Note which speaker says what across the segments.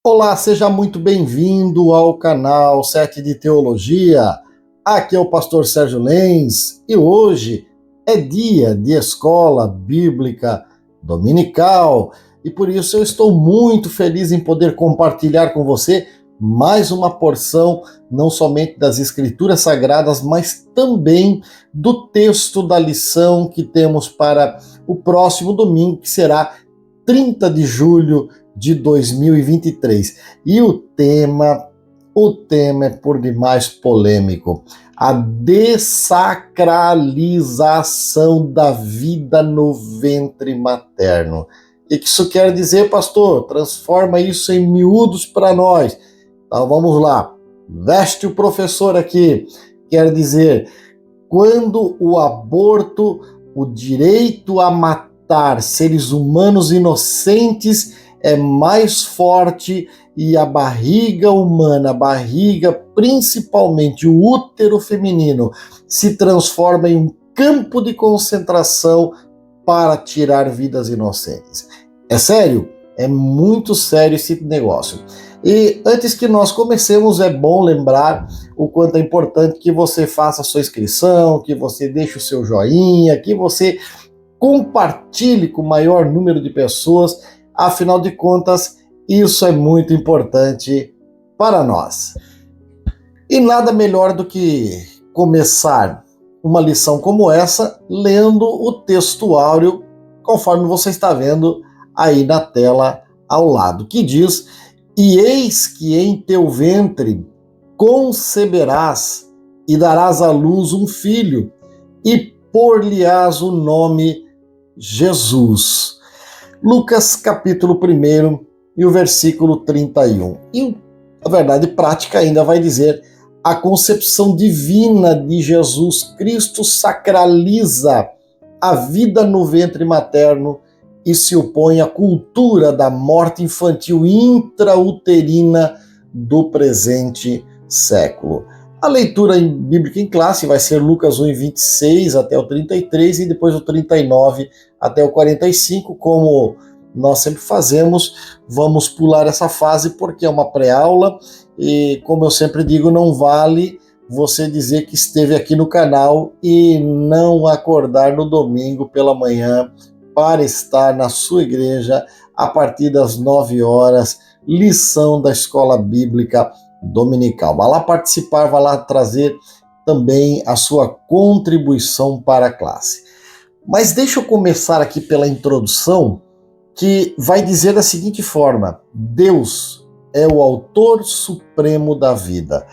Speaker 1: Olá, seja muito bem-vindo ao canal 7 de Teologia. Aqui é o pastor Sérgio Lenz e hoje é dia de escola bíblica dominical e por isso eu estou muito feliz em poder compartilhar com você mais uma porção, não somente das Escrituras Sagradas, mas também do texto da lição que temos para o próximo domingo, que será 30 de julho de 2023. E o tema é por demais polêmico. A dessacralização da vida no ventre materno. E que isso quer dizer, pastor? Transforma isso em miúdos para nós. Então vamos lá. Veste o professor aqui. Quer dizer, quando o aborto, o direito a matar seres humanos inocentes é mais forte e a barriga humana, principalmente o útero feminino, se transforma em um campo de concentração para tirar vidas inocentes. É sério? É muito sério esse negócio. E antes que nós comecemos, é bom lembrar o quanto é importante que você faça a sua inscrição, que você deixe o seu joinha, que você compartilhe com o maior número de pessoas. Afinal de contas, isso é muito importante para nós. E nada melhor do que começar uma lição como essa lendo o texto áureo, conforme você está vendo aí na tela ao lado, que diz: "E eis que em teu ventre conceberás e darás à luz um filho, e por-lhe-ás o nome Jesus." Lucas capítulo 1 e o versículo 31. E a verdade prática ainda vai dizer: a concepção divina de Jesus Cristo sacraliza a vida no ventre materno e se opõe à cultura da morte infantil intrauterina do presente século. A leitura bíblica em classe vai ser Lucas 1, 26 até o 33 e depois o 39 até o 45, como nós sempre fazemos. Vamos pular essa fase porque é uma pré-aula e, como eu sempre digo, não vale você dizer que esteve aqui no canal e não acordar no domingo pela manhã para estar na sua igreja a partir das 9 horas, lição da escola bíblica dominical. Vá lá participar, vá lá trazer também a sua contribuição para a classe. Mas deixa eu começar aqui pela introdução, que vai dizer da seguinte forma: Deus é o autor supremo da vida.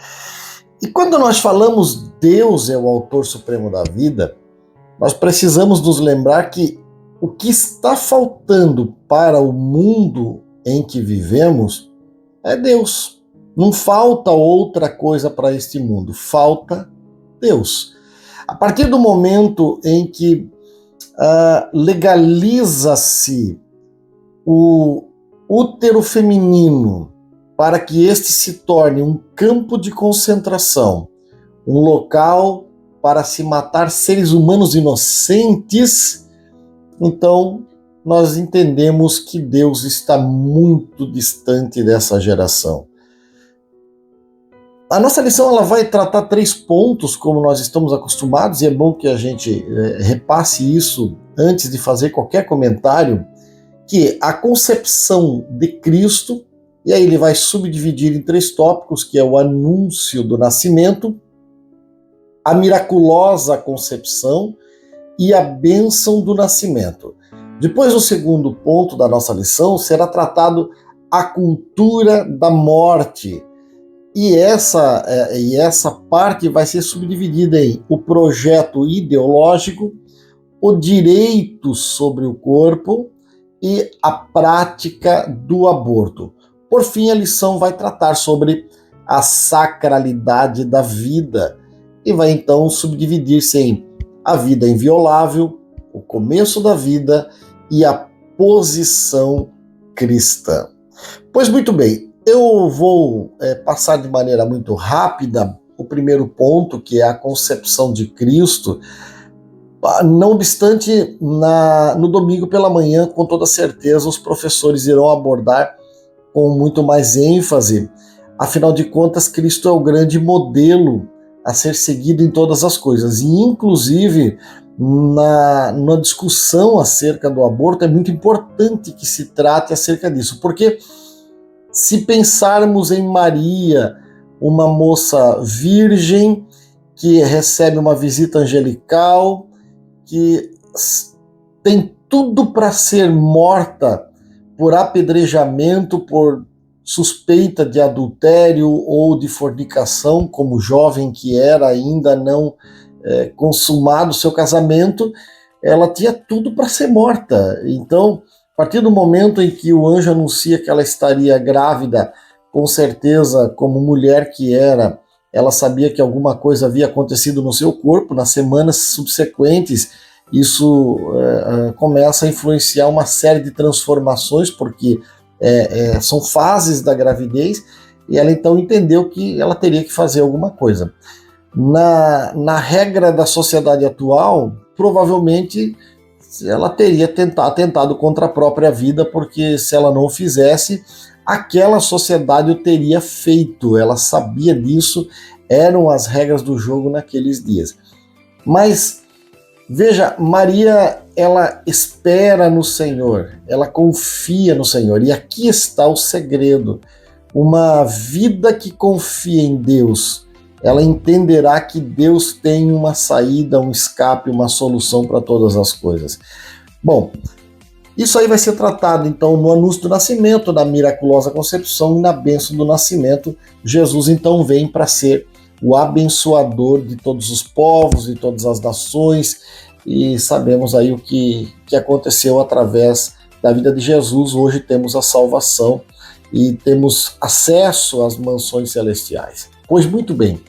Speaker 1: E quando nós falamos Deus é o autor supremo da vida, nós precisamos nos lembrar que o que está faltando para o mundo em que vivemos é Deus. Não falta outra coisa para este mundo, falta Deus. A partir do momento em que legaliza-se o útero feminino para que este se torne um campo de concentração, um local para se matar seres humanos inocentes, então nós entendemos que Deus está muito distante dessa geração. A nossa lição ela vai tratar 3 pontos, como nós estamos acostumados, e é bom que a gente repasse isso antes de fazer qualquer comentário, que é a concepção de Cristo, e aí ele vai subdividir em 3 tópicos, que é o anúncio do nascimento, a miraculosa concepção e a bênção do nascimento. Depois, o segundo ponto da nossa lição será tratado a cultura da morte. E essa parte vai ser subdividida em o projeto ideológico, o direito sobre o corpo e a prática do aborto. Por fim, a lição vai tratar sobre a sacralidade da vida e vai então subdividir-se em a vida inviolável, o começo da vida e a posição cristã. Pois muito bem, eu vou passar de maneira muito rápida o primeiro ponto, que é a concepção de Cristo. Não obstante, no domingo pela manhã, com toda certeza, os professores irão abordar com muito mais ênfase. Afinal de contas, Cristo é o grande modelo a ser seguido em todas as coisas. E, inclusive, na discussão acerca do aborto, é muito importante que se trate acerca disso, porque se pensarmos em Maria, uma moça virgem, que recebe uma visita angelical, que tem tudo para ser morta por apedrejamento, por suspeita de adultério ou de fornicação, como jovem que era, ainda não consumado o seu casamento, ela tinha tudo para ser morta. Então, a partir do momento em que o anjo anuncia que ela estaria grávida, com certeza, como mulher que era, ela sabia que alguma coisa havia acontecido no seu corpo. Nas semanas subsequentes, isso começa a influenciar uma série de transformações, porque são fases da gravidez, e ela então entendeu que ela teria que fazer alguma coisa. Na regra da sociedade atual, provavelmente ela teria atentado contra a própria vida, porque se ela não o fizesse, aquela sociedade o teria feito. Ela sabia disso, eram as regras do jogo naqueles dias. Mas veja, Maria, ela espera no Senhor, ela confia no Senhor, e aqui está o segredo. Uma vida que confia em Deus, ela entenderá que Deus tem uma saída, um escape, uma solução para todas as coisas. Bom, isso aí vai ser tratado então no anúncio do nascimento, na miraculosa concepção e na bênção do nascimento. Jesus então vem para ser o abençoador de todos os povos, de todas as nações, e sabemos aí o que aconteceu através da vida de Jesus. Hoje temos a salvação e temos acesso às mansões celestiais. Pois muito bem,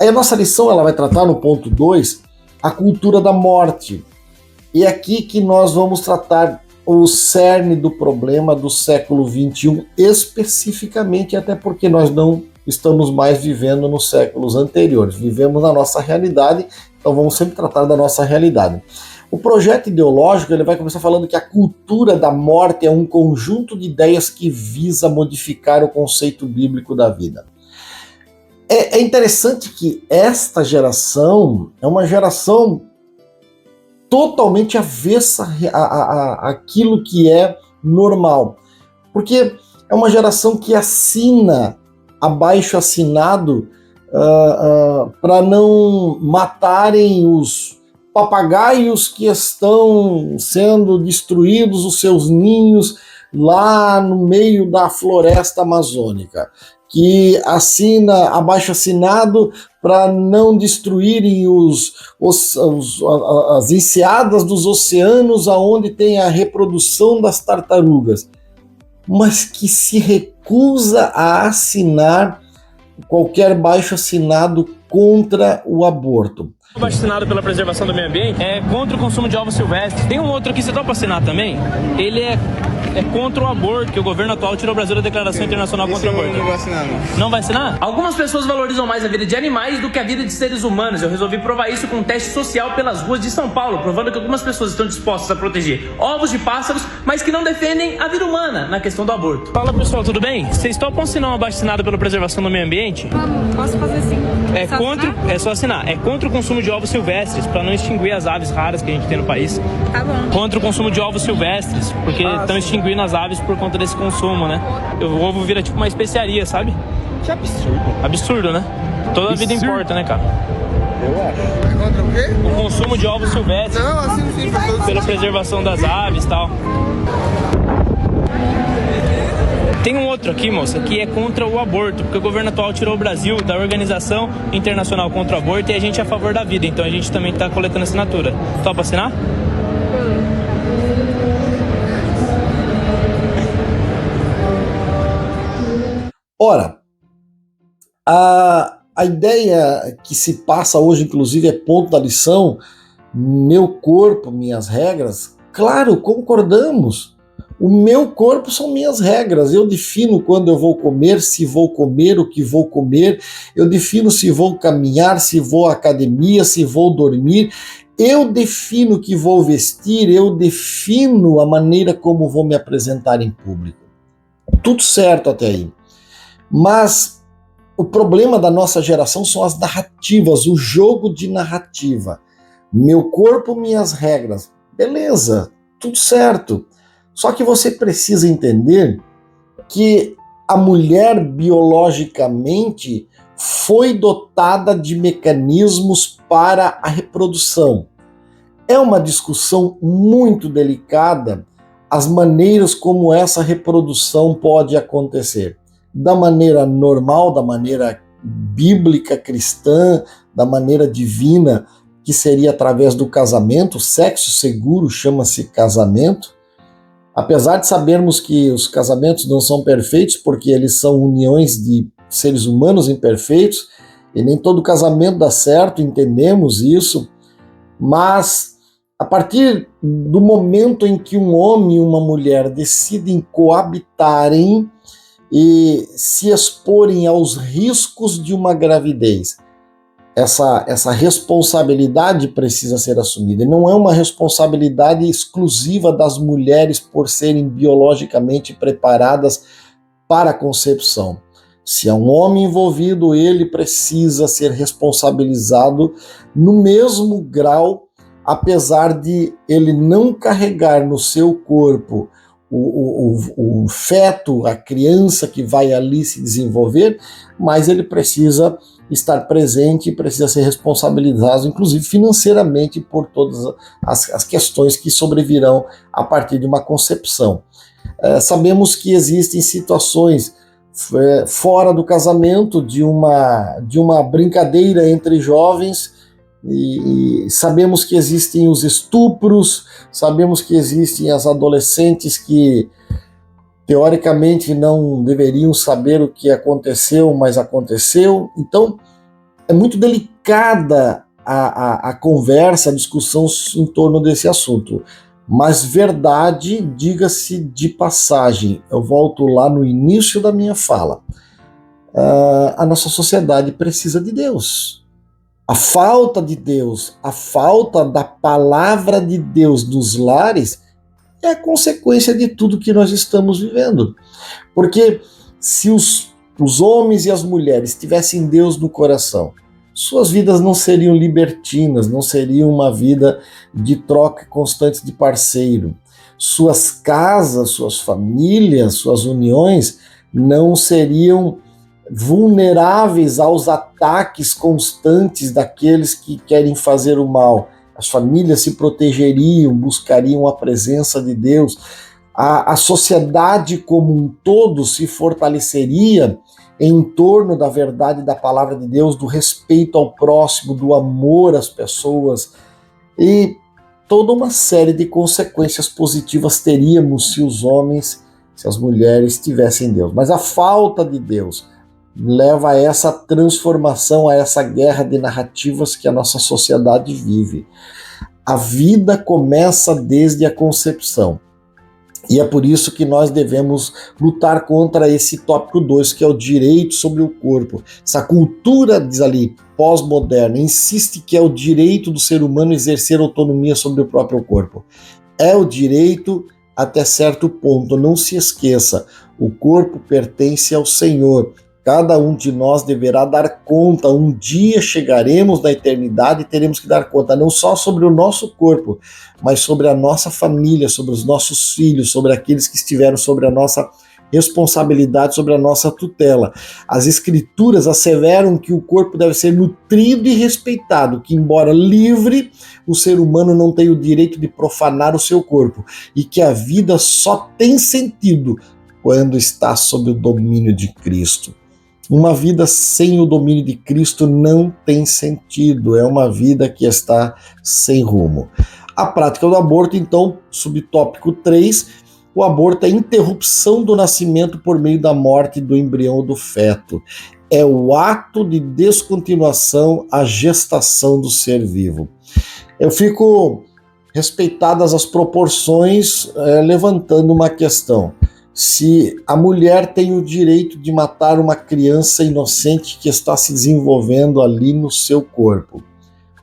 Speaker 1: aí a nossa lição ela vai tratar no ponto 2 a cultura da morte. E é aqui que nós vamos tratar o cerne do problema do século XXI, especificamente, até porque nós não estamos mais vivendo nos séculos anteriores, vivemos na nossa realidade, então vamos sempre tratar da nossa realidade. O projeto ideológico ele vai começar falando que a cultura da morte é um conjunto de ideias que visa modificar o conceito bíblico da vida. É interessante que esta geração é uma geração totalmente avessa àquilo que é normal, porque é uma geração que assina abaixo assinado para não matarem os papagaios que estão sendo destruídos, os seus ninhos lá no meio da floresta amazônica, que assina abaixo assinado para não destruírem as enseadas dos oceanos aonde tem a reprodução das tartarugas, mas que se recusa a assinar qualquer baixo assinado contra o aborto.
Speaker 2: Assinado pela preservação do meio ambiente é contra o consumo de ovos silvestres. Tem um outro aqui, você topa assinar também? Ele é contra o aborto, que o governo atual tirou o Brasil da Declaração Internacional contra o Aborto.
Speaker 3: Não vou assinar, não.
Speaker 2: Não vai assinar? Algumas pessoas valorizam mais a vida de animais do que a vida de seres humanos. Eu resolvi provar isso com um teste social pelas ruas de São Paulo, provando que algumas pessoas estão dispostas a proteger ovos de pássaros, mas que não defendem a vida humana na questão do aborto. Fala pessoal, tudo bem? Vocês topam assinar um abaixo assinado pela preservação do meio ambiente?
Speaker 4: Vamos, posso fazer sim.
Speaker 2: É só assinar. É contra o consumo de ovos silvestres, para não extinguir as aves raras que a gente tem no país.
Speaker 4: Tá bom.
Speaker 2: Contra o consumo de ovos silvestres, porque estão extinguindo as aves por conta desse consumo, né? O ovo vira tipo uma especiaria, sabe?
Speaker 3: Que absurdo.
Speaker 2: Absurdo, né? Toda a vida importa, né, cara?
Speaker 3: Eu acho. É contra o quê?
Speaker 2: O consumo de ovos silvestres.
Speaker 3: Não, assim sim, pra todos.
Speaker 2: Pela preservação das aves e tal. Tem um outro aqui, moça, que é contra o aborto, porque o governo atual tirou o Brasil da Organização Internacional contra o Aborto e a gente é a favor da vida, então a gente também tá coletando assinatura. Topa assinar?
Speaker 1: Ora, a ideia que se passa hoje, inclusive, é ponto da lição, meu corpo, minhas regras. Claro, concordamos. O meu corpo são minhas regras. Eu defino quando eu vou comer, se vou comer, o que vou comer. Eu defino se vou caminhar, se vou à academia, se vou dormir. Eu defino o que vou vestir, eu defino a maneira como vou me apresentar em público. Tudo certo até aí. Mas o problema da nossa geração são as narrativas, o jogo de narrativa. Meu corpo, minhas regras. Beleza, tudo certo. Só que você precisa entender que a mulher biologicamente foi dotada de mecanismos para a reprodução. É uma discussão muito delicada as maneiras como essa reprodução pode acontecer. Da maneira normal, da maneira bíblica, cristã, da maneira divina, que seria através do casamento. Sexo seguro chama-se casamento. Apesar de sabermos que os casamentos não são perfeitos, porque eles são uniões de seres humanos imperfeitos, e nem todo casamento dá certo, entendemos isso, mas a partir do momento em que um homem e uma mulher decidem coabitarem e se exporem aos riscos de uma gravidez, essa responsabilidade precisa ser assumida. E não é uma responsabilidade exclusiva das mulheres por serem biologicamente preparadas para a concepção. Se é um homem envolvido, ele precisa ser responsabilizado no mesmo grau, apesar de ele não carregar no seu corpo o feto, a criança que vai ali se desenvolver, mas ele precisa estar presente e precisa ser responsabilizado, inclusive financeiramente, por todas as questões que sobrevirão a partir de uma concepção. Sabemos que existem situações fora do casamento, de uma brincadeira entre jovens, e sabemos que existem os estupros, sabemos que existem as adolescentes que teoricamente não deveriam saber o que aconteceu, mas aconteceu. Então, é muito delicada a conversa, a discussão em torno desse assunto. Mas verdade, diga-se de passagem, eu volto lá no início da minha fala. A nossa sociedade precisa de Deus. A falta de Deus, a falta da palavra de Deus nos lares é a consequência de tudo que nós estamos vivendo. Porque se os homens e as mulheres tivessem Deus no coração, suas vidas não seriam libertinas, não seriam uma vida de troca constante de parceiro. Suas casas, suas famílias, suas uniões não seriam vulneráveis aos ataques constantes daqueles que querem fazer o mal. As famílias se protegeriam, buscariam a presença de Deus. A sociedade como um todo se fortaleceria em torno da verdade da palavra de Deus, do respeito ao próximo, do amor às pessoas. E toda uma série de consequências positivas teríamos se os homens, se as mulheres tivessem Deus. Mas a falta de Deus leva a essa transformação, a essa guerra de narrativas que a nossa sociedade vive. A vida começa desde a concepção. E é por isso que nós devemos lutar contra esse tópico 2, que é o direito sobre o corpo. Essa cultura, diz ali, pós-moderna, insiste que é o direito do ser humano exercer autonomia sobre o próprio corpo. É o direito até certo ponto. Não se esqueça, o corpo pertence ao Senhor. Cada um de nós deverá dar conta. Um dia chegaremos na eternidade e teremos que dar conta não só sobre o nosso corpo, mas sobre a nossa família, sobre os nossos filhos, sobre aqueles que estiveram sobre a nossa responsabilidade, sobre a nossa tutela. As Escrituras asseveram que o corpo deve ser nutrido e respeitado, que embora livre, o ser humano não tem o direito de profanar o seu corpo, e que a vida só tem sentido quando está sob o domínio de Cristo. Uma vida sem o domínio de Cristo não tem sentido, é uma vida que está sem rumo. A prática do aborto, então, subtópico 3, o aborto é a interrupção do nascimento por meio da morte do embrião ou do feto. É o ato de descontinuação à gestação do ser vivo. Eu fico, respeitadas as proporções, levantando uma questão. Se a mulher tem o direito de matar uma criança inocente que está se desenvolvendo ali no seu corpo,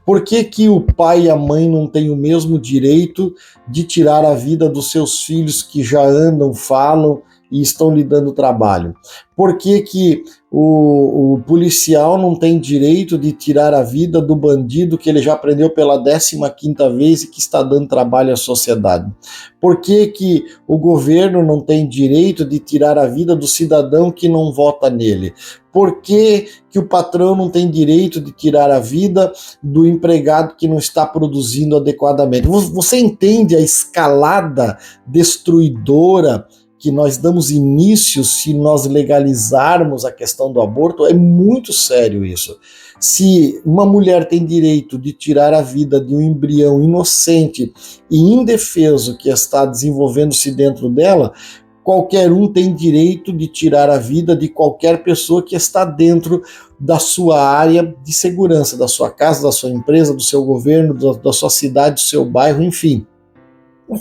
Speaker 1: por que o pai e a mãe não têm o mesmo direito de tirar a vida dos seus filhos que já andam, falam e estão lhe dando trabalho? Por que que o policial não tem direito de tirar a vida do bandido que ele já prendeu pela 15ª vez e que está dando trabalho à sociedade? Por que que o governo não tem direito de tirar a vida do cidadão que não vota nele? Por que que o patrão não tem direito de tirar a vida do empregado que não está produzindo adequadamente? Você entende a escalada destruidora que nós damos início se nós legalizarmos a questão do aborto? É muito sério isso. Se uma mulher tem direito de tirar a vida de um embrião inocente e indefeso que está desenvolvendo-se dentro dela, qualquer um tem direito de tirar a vida de qualquer pessoa que está dentro da sua área de segurança, da sua casa, da sua empresa, do seu governo, da sua cidade, do seu bairro, enfim.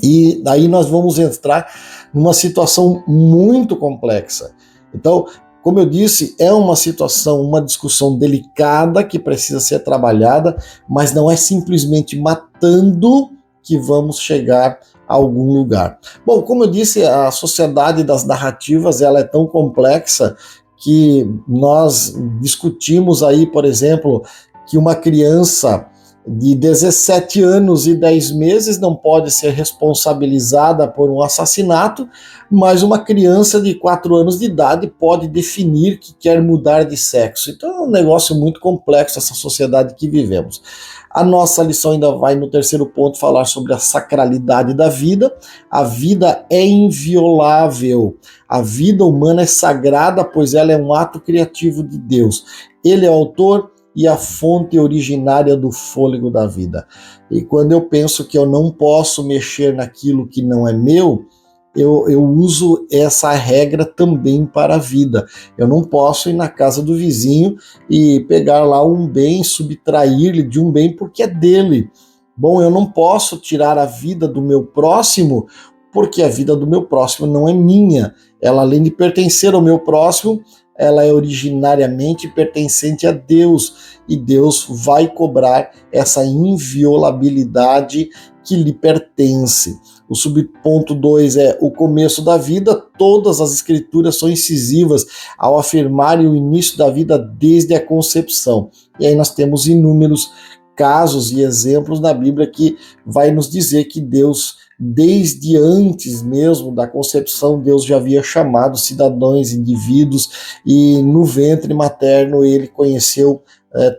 Speaker 1: E daí nós vamos entrar numa situação muito complexa. Então, como eu disse, é uma situação, uma discussão delicada que precisa ser trabalhada, mas não é simplesmente matando que vamos chegar a algum lugar. Bom, como eu disse, a sociedade das narrativas ela é tão complexa que nós discutimos aí, por exemplo, que uma criança de 17 anos e 10 meses não pode ser responsabilizada por um assassinato, mas uma criança de 4 anos de idade pode definir que quer mudar de sexo. Então é um negócio muito complexo essa sociedade que vivemos. A nossa lição ainda vai no terceiro ponto falar sobre a sacralidade da vida. A vida é inviolável. A vida humana é sagrada, pois ela é um ato criativo de Deus. Ele é o autor e a fonte originária do fôlego da vida. E quando eu penso que eu não posso mexer naquilo que não é meu, eu uso essa regra também para a vida. Eu não posso ir na casa do vizinho e pegar lá um bem, subtrair-lhe de um bem porque é dele. Bom, eu não posso tirar a vida do meu próximo porque a vida do meu próximo não é minha. Ela, além de pertencer ao meu próximo, ela é originariamente pertencente a Deus, e Deus vai cobrar essa inviolabilidade que lhe pertence. O subponto 2 é o começo da vida. Todas as escrituras são incisivas ao afirmarem o início da vida desde a concepção. E aí nós temos inúmeros casos e exemplos na Bíblia que vai nos dizer que Deus, desde antes mesmo da concepção, Deus já havia chamado cidadãos, indivíduos, e no ventre materno ele conheceu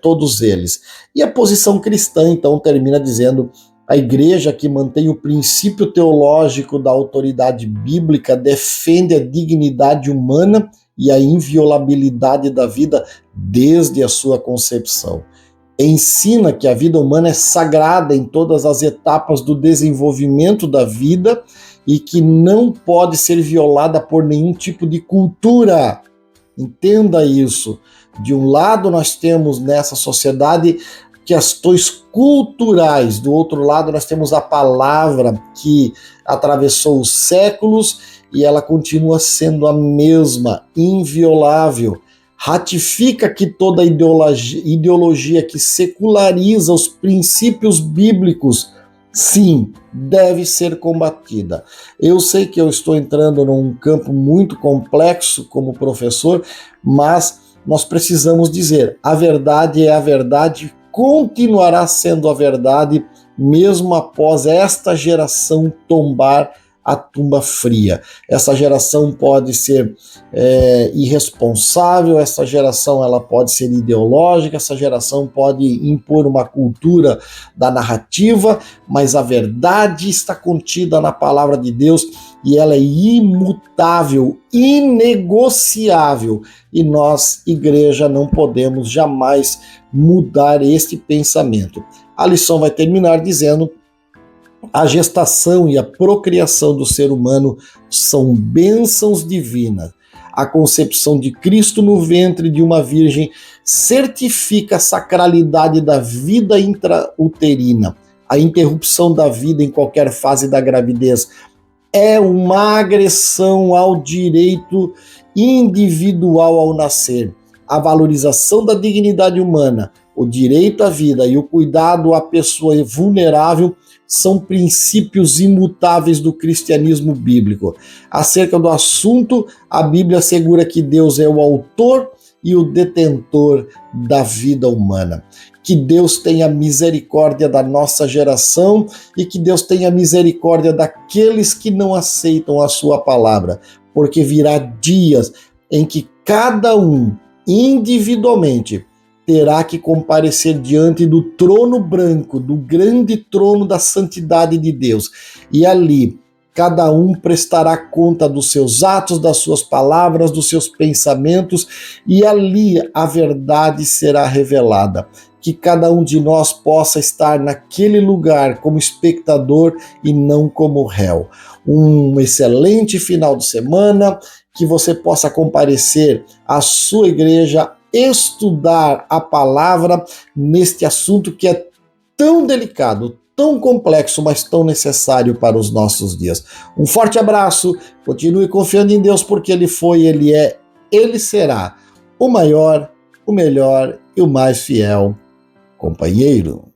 Speaker 1: todos eles. E a posição cristã, então, termina dizendo: a igreja que mantém o princípio teológico da autoridade bíblica defende a dignidade humana e a inviolabilidade da vida desde a sua concepção. Ensina que a vida humana é sagrada em todas as etapas do desenvolvimento da vida e que não pode ser violada por nenhum tipo de cultura. Entenda isso. De um lado nós temos nessa sociedade questões culturais, do outro lado nós temos a palavra que atravessou os séculos e ela continua sendo a mesma, inviolável. Ratifica que toda ideologia que seculariza os princípios bíblicos, sim, deve ser combatida. Eu sei que eu estou entrando num campo muito complexo como professor, mas nós precisamos dizer: a verdade é a verdade, continuará sendo a verdade, mesmo após esta geração tombar a tumba fria. Essa geração pode ser irresponsável, essa geração ela pode ser ideológica, essa geração pode impor uma cultura da narrativa, mas a verdade está contida na palavra de Deus e ela é imutável, inegociável, e nós, igreja, não podemos jamais mudar este pensamento. A lição vai terminar dizendo: a gestação e a procriação do ser humano são bênçãos divinas. A concepção de Cristo no ventre de uma virgem certifica a sacralidade da vida intrauterina. A interrupção da vida em qualquer fase da gravidez é uma agressão ao direito individual ao nascer. A valorização da dignidade humana o direito à vida e o cuidado à pessoa vulnerável são princípios imutáveis do cristianismo bíblico. Acerca do assunto, a Bíblia assegura que Deus é o autor e o detentor da vida humana. Que Deus tenha misericórdia da nossa geração e que Deus tenha misericórdia daqueles que não aceitam a sua palavra, porque virá dias em que cada um, individualmente, terá que comparecer diante do trono branco, do grande trono da santidade de Deus. E ali, cada um prestará conta dos seus atos, das suas palavras, dos seus pensamentos, e ali a verdade será revelada. Que cada um de nós possa estar naquele lugar como espectador e não como réu. Um excelente final de semana, que você possa comparecer à sua igreja, estudar a palavra neste assunto que é tão delicado, tão complexo, mas tão necessário para os nossos dias. Um forte abraço, continue confiando em Deus, porque Ele foi, Ele é, Ele será o maior, o melhor e o mais fiel companheiro.